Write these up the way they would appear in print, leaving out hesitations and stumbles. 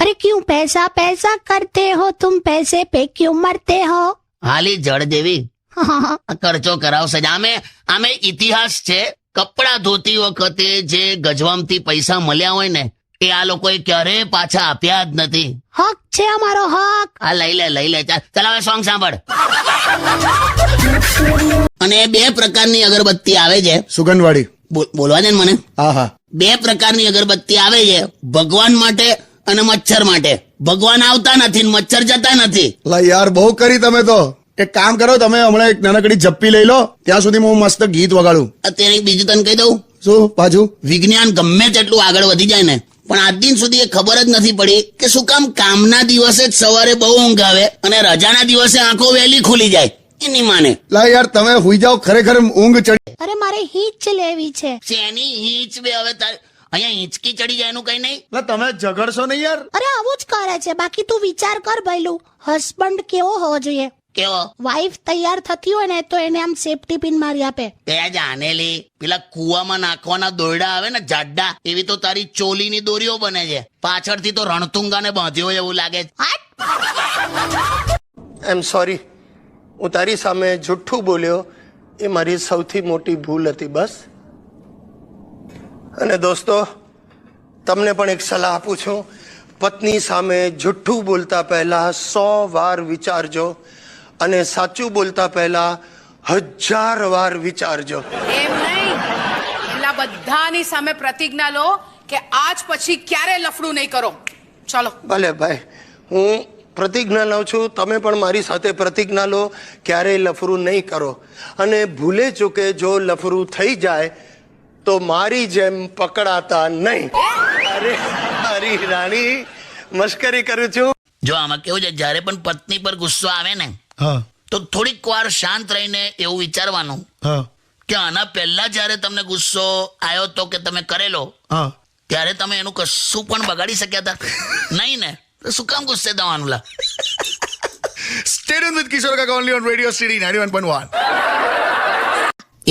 अरे क्यों पैसा पैसा करते हो तुम, पैसे पे क्यों मरते हो? હાલી જળ દેવી ખર્ચો કરાવશે જ. આમે ઇતિહાસ છે. કપડા ધોતી વખતે જે ગજવામથી પૈસા મળ્યા હોય ને એ આ લોકોએ ક્યારેય પાછા આપ્યા જ નથી. હક છે અમારો હક. આ લઈ લે ચાલ હવે સોંગ સાંભળ. અને 2 પ્રકારની અગરબત્તી આવે છે. સુગંધવાળી. બોલવા દે ને મને. હા 2 પ્રકારની અગરબત્તી આવે છે, ભગવાન માટે અને મચ્છર માટે. ભગવાન આવતા નથી ને મચ્છર જતા નથી. લા યાર બહુ કરી તમે તો. એક કામ કરો, તમે હમણાં એક નાનકડી જપ્પી લઈ લો, ત્યાં સુધી હું મસ્ત ગીત વગાડું. અત્યારે એક બીજું તને કહી દઉં. શું પાછું? વિજ્ઞાન ગમે તેટલું આગળ વધી જાય ને પણ આજ દિન સુધી એ ખબર જ નથી પડી કે શું કામ કામના દિવસે જ સવારે બહુ ઊંઘ આવે અને રજાના દિવસે આંખો વહેલી ખુલી જાય. એની માને લા યાર તમે હુઈ જાઓ, ખરેખર ઊંઘ ચડી. અરે મારે હિંચ લેવી છે. શેની હિંચ બે હવે તારે અહીંયા હિંચકી ચડી જાય એનું કઈ નહીં. લા તમે ઝઘડશો નહીં યાર. અરે આવું જ કરે છે. બાકી તું વિચાર કર ભઈલું, હસબન્ડ કેવો હોવો જોઈએ? કેવો? વાઈફ તૈયાર થતી હોય ને તો એને આમ સેફટી પિન મારી આપે. ત્યાં જાનેલી પેલા કુવામાં નાખવાના દોરડા આવે ને જાડા, એવી તો તારી ચોલીની દોરીઓ બને છે. પાછળથી તો રણતુંગાને બાંધ્યો હોય એવું લાગે. એમ સોરી, હું તારી સામે જુઠ્ઠું બોલ્યો એ મારી સૌથી મોટી ભૂલ હતી બસ. અને દોસ્તો, તમને પણ એક સલાહ આપું છું. પત્ની સામે જુઠ્ઠું બોલતા પહેલા 100 વાર વિચારજો અને સાચું બોલતા પહેલા 1000 વાર વિચારજો. એમ નહીં, એટલા બધાની સામે પ્રતિજ્ઞા લો કે આજ પછી ક્યારે લફડું નહીં કરો. ચલો. ભલે ભાઈ, હું પ્રતિજ્ઞા લઉં છું, તમે પણ મારી સાથે પ્રતિજ્ઞા લો, ક્યારેય લફરું નહીં કરો. અને ભૂલે ચૂકે જો લફરું થઈ જાય તો મારી જેમ પકડાતા નહીં. અરે મારી રાણી, મશ્કરી કરું છું. જો આમાં કેવું છે, જ્યારે પણ પત્ની પર ગુસ્સો આવે ને તો થોડીક વાર શાંત રહીને એવું વિચારવાનું કે આના પહેલા જ્યારે તમને ગુસ્સો આવ્યો તો કે તમે કરેલો, ત્યારે તમે એનું કશું પણ બગાડી શક્યા હતા નહીં ને, તો શું કામ ગુસ્સે થવાનું? લા Stay tuned with Kishore Kaka only on Radio City 91.1.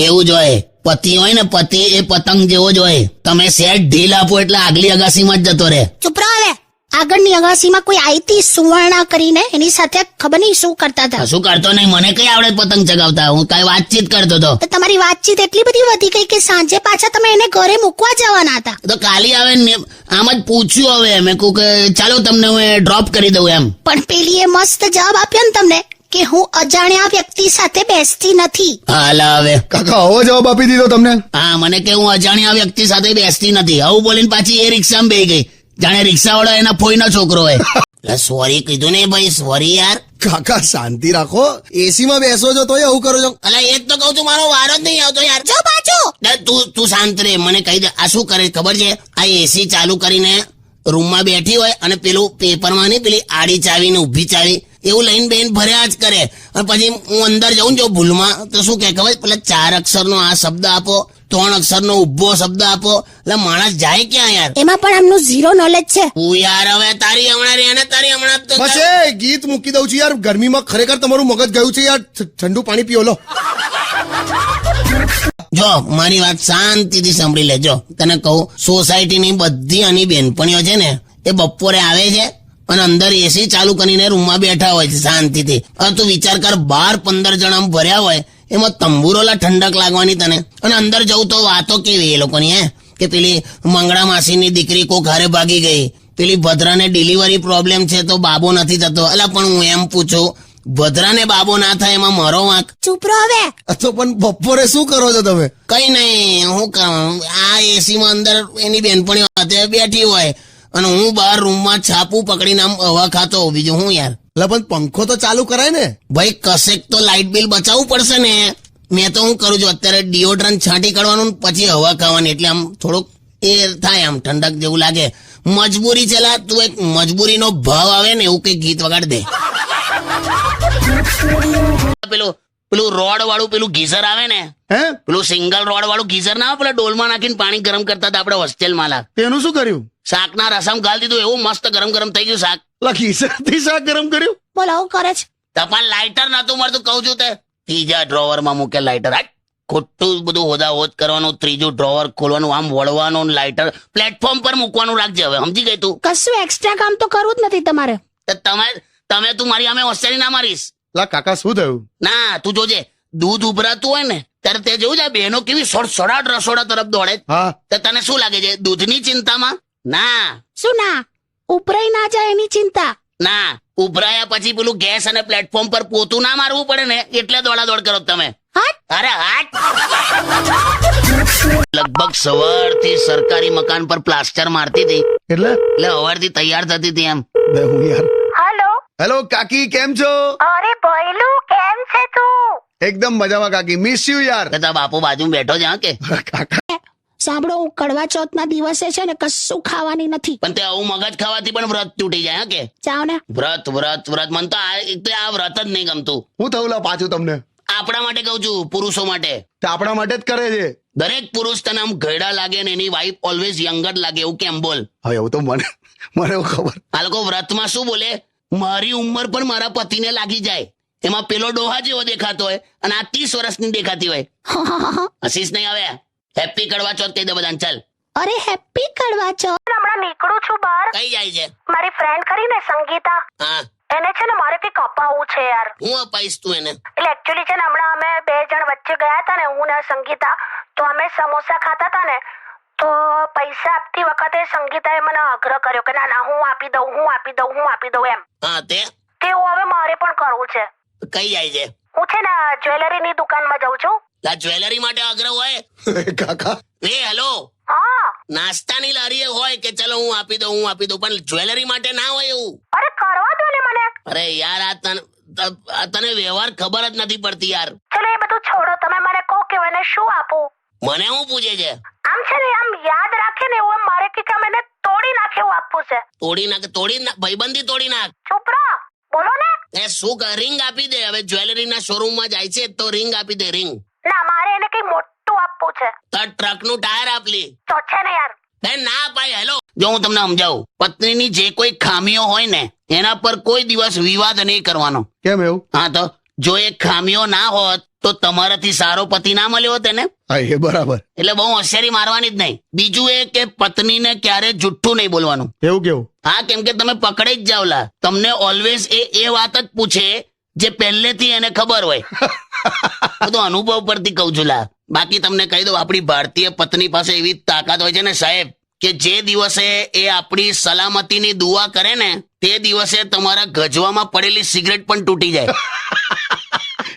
એવું જ હોય. પતિ હોય ને પતિ, એ પતંગ જેવો જ હોય. તમે સેટ ઢીલ આપો એટલે આગલી અગાસીમાં જ જતો રહે. ચૂપ રહો હવે. આગળની અગાસીમાં કોઈ આઈતી સુવર્ણા કરીને એની સાથે ખબર નહીં શું કરતા હતા. શું કરતો નહીં, મને કઈ આવડે પતંગ ચગાવતા? હું કઈ વાતચીત કરતો હતો. તો તમારી વાતચીત એટલી બધી વધી ગઈ કે સાંજે પાછા તમે એને ઘરે મૂકવા જવાના હતા. તો કાલી આવે ને આમ જ પૂછ્યું. હવે મેં કહું કે ચાલો તમને હું ડ્રોપ કરી દઉં એમ. પણ પેલી એ મસ્ત જવાબ આપ્યો ને તમને કે હું અજાણ્યા વ્યક્તિ સાથે બેસતી નથી. હાલ હવે કાકા આવો જવાબ આપી દીધો તમને. હા, મને કે હું અજાણ્યા વ્યક્તિ સાથે બેસતી નથી આવું બોલીને પાછી એ રિક્ષામાં બેહી ગઈ, જાણે રિક્ષાવાળો એના ફોઈનો છોકરો હોય. સોરી કીધું ને ભાઈ, સોરી યાર. કાકા શાંતિ રાખો, એસી માં બેસો છો તોય આવું કરો છો. અલા એ જ તો કહું છું, મારો વારો જ નહીં આવતો યાર. જો બાજુ તું શાંત રે, મને કહી દે. આ શું કરે ખબર છે? આ એસી ચાલુ કરીને રૂમમાં બેઠી હોય અને પેલું પેપરમાં ની પેલી આડી ચાવી ને ઊભી ચાવી એવું લઈને બેન ભર્યા જ કરે. અને પછી હું અંદર જાઉં જો ભૂલમાં તો શું કે ખબર, પેલા 4 અક્ષરનો આ શબ્દ આપો, 3 અક્ષરનો ઉભો શબ્દ આપો, એટલે માણસ જાય ક્યાં યાર? એમાં પણ આમનું ઝીરો નોલેજ છે. હું યાર હવે તારી હમણાં રે ને તારી હમણાં તો બસ એ ગીત મૂકી દઉં છું યાર. ગરમીમાં ખરેખર તમારું મગજ ગયું છે યાર. ઠંડુ પાણી પીઓ લો. જો મારી વાત શાંતિથી સાંભળી લેજો. તને કહું, સોસાયટીની બધી આની બેનપણીઓ છે ને એ બપોરે આવે છે અને અંદર એસી ચાલુ કરીને રૂમમાં બેઠા હોય છે શાંતિથી. હવે તું વિચાર કર, 12-15 જણા ભર્યા હોય, એમાં તંબુરોલા ઠંડક લાગવાની તને. અને અંદર જવું તો વાતો કેવી એ લોકોની, હે કે પેલી મંગળા માસીની દીકરી કોક હારે ભાગી ગઈ, પેલી ભદ્રાને ડિલિવરી પ્રોબ્લેમ છે તો બાબો નથી થતો. અલા પણ હું એમ પૂછું, ભદ્રાને બાબો ના થાય એમાં મારો વાંક? ચૂપ રહો હવે. તો પણ બપોરે શું કરો છો તમે? કઈ નહીં, હું આ એસી માં અંદર એની બેનપણીઓ સાથે બેઠી હોય અને હું બહાર રૂમમાં છાપું પકડીને આમ હવા ખાતો. બીજું હું યાર. એટલે પણ પંખો તો ચાલુ કરાય ને ભાઈ. કશેક તો લાઇટ બિલ બચાવવું પડશે ને. મેં તો હું કરું છું અત્યારે ડિઓડ્રન્ટ છાંટી કાઢવાનું પછી હવા ખાવાની, એટલે આમ થોડુંક એ થાય, આમ ઠંડક જેવું લાગે. મજબૂરી છે લા. તું એક મજબૂરીનો ભાવ આવે ને એવું કઈ ગીત વગાડ દે. પેલું રોડ વાળું પેલું ગીઝર આવે ને, હે પેલું સિંગલ રોડ વાળું ગીઝર ના આવે, પેલા ડોલમાં નાખીને પાણી ગરમ કરતા હતા આપણે હોસ્ટેલમાં. લા તેનું શું કર્યું? શાકના રસમ ગાળી દીધું, એવું મસ્ત ગરમ ગરમ થઈ ગયું શાક. ખીસરથી શાક ગરમ કર્યું? બોલો આવું કરે છે. તપાલ લાઇટર નતું મળતું કહું છું તે. ત્રીજા ડ્રોવરમાં મૂકે લાઇટર. ખોટું બધું હોદાહોદ કરવાનું, ત્રીજું ડ્રોવર ખોલવાનું, આમ વળવાનું, લાઇટર પ્લેટફોર્મ પર મૂકવાનું રાખજે હવે, સમજી ગઈ તું? કશું એક્સ્ટ્રા કામ તો કરવું જ નથી તમારે. તો તમે તું મારી સામે હોશિયારી ના મારીશ. લા કાકા શું થયું? ના તું જોજે, દૂધ ઉભરાતું હોય ને ત્યારે તે જોયું છે બહેનો કેવી સડસડાટ રસોડા તરફ દોડે. હા તો તને શું લાગે છે દૂધની ચિંતામાં? ના શું ના ઉપરાઈ ના જાય એની ચિંતા. ના, ઉભરાયા પછી પેલું ગેસ અને પ્લેટફોર્મ પર પોતું ના મારવું પડે ને એટલે દોડાદોડ કરો તમે. હટ અરે હાટ! લગભગ સવારથી સરકારી મકાન પર પ્લાસ્ટર મારતી હતી એટલે એટલે સવારથી તૈયાર થતી હતી એમ. બે હું યાર. હેલો. હેલો કાકી, કેમ છો? અરે ભઈલું કેમ છે તું? એકદમ મજામાં કાકી, મિસ યુ યાર. કે તારા બાપુ બાજુ બેઠો છે હા કે? કાકા સાંભળો, હું કડવા ચોથના દિવસે છે ને કશું ખાવાની નથી. પણ તે આવું મગજ ખાવાથી પણ વ્રત તૂટી જાય હા કે? જાઓ ને. વ્રત વ્રત વ્રત મને તો એક તો આ વ્રત જ નહીં ગમતું. હું થયું લા પાછું તમને? આપણા માટે કહું છું, પુરુષો માટે. તે આપણા માટે જ કરે છે. દરેક પુરુષ તને આમ ઘરડા લાગે ને એની વાઈફ ઓલવેઝ યંગર લાગે એવું કેમ બોલ? હવે એવું તો મને એવું ખબર. આ લોકો વ્રતમાં શું બોલે, મારી ઉંમર પણ મારા પતિને લાગી જાય. એમાં પેલો ડોહા જેવો દેખાતો હોય અને આ 30 વર્ષની દેખાતી હોય. હસીશ નહીં આવે. હેપી કડવા ચોથ કહી દે બધાને. ચાલ. અરે હેપી કડવા ચોથ. હમણાં નીકળું છું બહાર. કઈ જાય છે? મારી ફ્રેન્ડ કરીને સંગીતા, હા, એને છે ને મારે કંઈક અપાવવું છે યાર. હું અપાઈશ તું એને. એટલે એકચ્યુઅલી છે ને હમણાં અમે 2 જણ વચ્ચે ગયા હતા ને, હું ને સંગીતા, તો અમે સમોસા ખાતા હતા ને, તો પૈસા આપતી વખતે સંગીતાએ મને આગ્રહ કર્યો કે ના ના હું આપી દઉં એમ. હા તેવું હવે મારે પણ કરવું છે. કઈ જાય છે? હું છે ને જ્વેલરીની દુકાનમાં જાઉં છું. આ જ્વેલરી માટે આગ્રહ હોય? કાકા એ હેલો, હા. નાસ્તાની લારીએ હોય કે ચલો હું આપી દઉં પણ જ્વેલરી માટે ના હોય એવું. અરે કરવા દો ને મને. અરે યાર આ તને વ્યવહાર ખબર જ નથી પડતી યાર. ચલો એ બધું છોડો, તમે મને કહો કે મને શું આપું. મને શું પૂછે છે? આમ છે ને આમ યાદ રાખે ને એવું મારે કે આમ એને તોડી નાખે એવું આપવું છે. તોડી નાખ ભાઈબંધી તોડી નાખ. ચૂપ રહો, બોલો ને. એ શું રિંગ આપી દે. હવે જ્વેલરીના શોરૂમમાં જાય છે તો રિંગ આપી દે. રિંગ ના, મારે એને કઈ મોટું આપવું છે. તો ટ્રકનું ટાયર આપલી તો છે ને યાર. બેન ના અપાય. હેલો, જો હું તમને સમજાવું, પત્નીની જે કોઈ ખામીઓ હોય ને એના પર કોઈ દિવસ વિવાદ નહીં કરવાનો. કેમ એવું? હા, તો જો એ ખામીઓ ના હોત તો તમારાથી સારો પતિ ના મળ્યો હોત એને. હા એ બરાબર. એટલે બહુ હોશિયારી મારવાની જ નહીં. બીજું એ કે પત્નીને ક્યારે જુઠ્ઠું નહીં બોલવાનું. એવું કેવું? હા, કેમ કે તમે પકડી જ જાવલા. તમને ઓલવેઝ એ વાત જ પૂછે જે પહેલેથી એને ખબર હોય. બધું અનુભવ પરથી કહું છું લા. બાકી તમને કહી દઉં, આપણી ભારતીય પત્ની પાસે એવી તાકાત હોય છે ને સાહેબ, કે જે દિવસે એ આપણી સલામતીની દુઆ કરે ને તે દિવસે તમારા ગજવામાં પડેલી સિગરેટ પણ તૂટી જાય.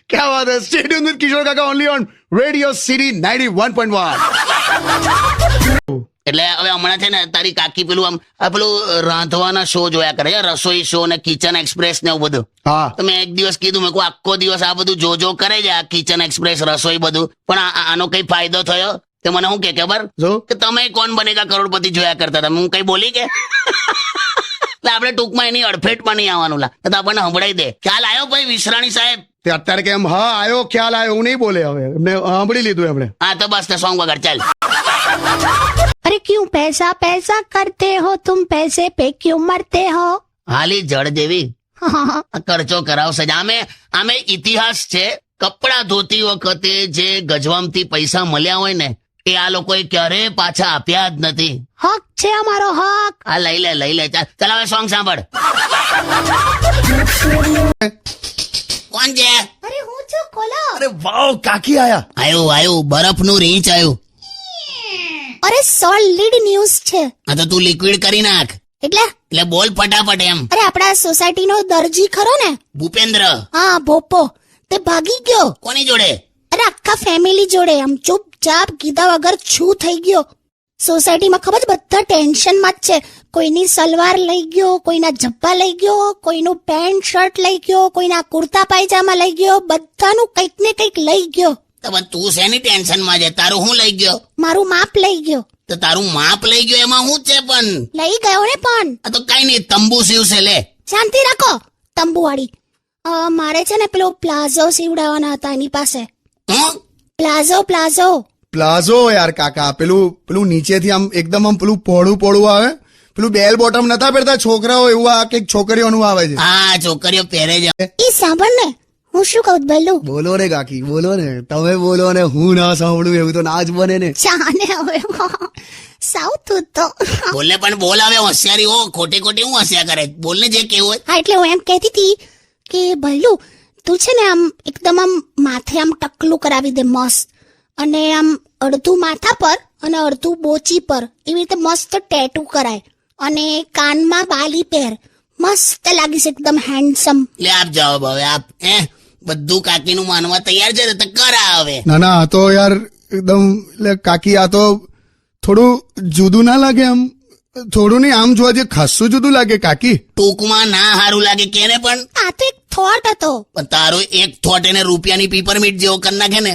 ક્યાં વાત હે. સ્ટે ટ્યુન વિથ કિશોર કાકા ઓનલી ઓન રેડિયો સિટી 91.1. એટલે હવે હમણાં છે ને તારી કાકી પેલું રાંધવાના શો જોયા કરે છે, રસોઈ શો ને કિચન એક્સપ્રેસ ને એવું બધું. હા તો મેં એક દિવસ કીધું, મેં આખો દિવસ આ બધું જો કરે છે, આ કિચન એક્સપ્રેસ રસોઈ બધું, પણ આનો કઈ ફાયદો થયો? તે મને શું કે ખબર જો કે તમે કોણ બનેગા કરોડપતિ જોયા કરતા હતા. હું કઈ બોલી કે એટલે આપણે ટૂંકમાં એની અડફેટમાં નહીં આવવાનું લા. તો આપણને સંભળાઈ દે. ખ્યાલ આવ્યો ભાઈ વિશ્રાણી સાહેબ? તે અત્યારે કેમ હા આવ્યો ખ્યાલ આવ્યો, હું નહીં બોલે. હવે એમને સાંભળી લીધું એમણે. હા તો બસ સોંગ વગર ચાલ. અરે ક્યું પૈસા પૈસા કરતે હો તુમ, પૈસે પે ક્યું મરતે હો. હાલી જળ જેવી આ ખર્ચો કરાવશે જ. આમે ઇતિહાસ છે. કપડા ધોતી વખતે જે ગજવામથી પૈસા મળ્યા હોય ને એ આ લોકોએ ક્યારેય પાછા આપ્યા જ નથી. હક છે અમારો હક. આ લઈ લે ચાલ હવે સોંગ સાંભળ. કોણ છે? અરે હું છું, ખોલો. અરે વાવ કાકી આયા. આયું બરફનું રીંચ આવ્યું. અરે સોલિડ ન્યૂઝ છે. આ તો તું લિક્વિડ કરી નાખ. એટલે બોલ ફટાફટ એમ. અરે આપણા સોસાયટીનો દરજી ખરો ને, ભૂપેન્દ્ર. હા ભોપો, તે ભાગી ગયો. કોની જોડે? અરે આખા ફેમિલી જોડે. આમ ચૂપચાપ કીધા વગર છું થઈ ગયો. સોસાયટીમાં ખબર છે બધા ટેન્શનમાં જ છે. કોઈની સલવાર લઈ ગયો, કોઈના જબ્બા લઈ ગયો, કોઈનું પેન્ટ શર્ટ લઈ ગયો, કોઈના કુર્તા પાયજામા લઈ ગયો, બધાનું કંઈક ને કંઈક લઈ ગયો. તો તું શેની ટેન્શનમાં છે? તારું શું લઈ ગયો? મારું માપ લઈ ગયો. તો તારું માપ લઈ ગયો એમાં શું છે? પણ લઈ ગયો ને. પણ આ તો કઈ નહીં, તંબુ સીવશે. લે શાંતિ રાખો તંબુવાળી. મારે છે ને પેલો પ્લાઝો સીવડાવવાના હતા એની પાસે. હું પ્લાઝો પ્લાઝો યાર કાકા, પેલું નીચેથી આમ એકદમ આમ પેલું પહોળું આવે, પેલું બેલ બોટમ નતા પહેરતા છોકરાઓ, એવું આ કઈક છોકરીઓનું આવે છે. હા છોકરીઓ પહેરે છે. ઈ સાંભળ ને, હું શું કહું ભલું બોલો ને કાકી બોલો ને, તમે બોલો ને હું ના સાંભળું એવું તો ના જ બને ને. ચાને હવે સાઉથ તો બોલને પણ બોલ હવે હોશિયારી હો, ખોટી ખોટી હું હસ્યા કરે, બોલને જે કેવું હોય. હા એટલે હું એમ કહેતી હતી કે ભલું તું છે ને આમ એકદમ આમ માથે આમ ટકલું કરાવી દે મસ્ત, અને આમ અડધું માથા પર અને અડધું બોચી પર એવી રીતે મસ્ત ટેટુ કરાય, અને કાનમાં બાલી પહેર, મસ્ત લાગીશ એકદમ હેન્ડસમ. લે આપ જવાબ હવે આપ. બધું કાકીનું માનવા તૈયાર છે ને તો કરા હવે. ના ના આ તો યાર એકદમ એટલે કાકી આ તો થોડું જુદું ના લાગે? આમ થોડું નહીં, આમ જોવા જે ખાસું જુદું લાગે કાકી. ટૂંકમાં ના સારું લાગે કેને પણ આ તો એક થોટ હતો. પણ તારો એક થોટ એને રૂપિયાની પીપરમીટ જેવો કરી નાખે ને.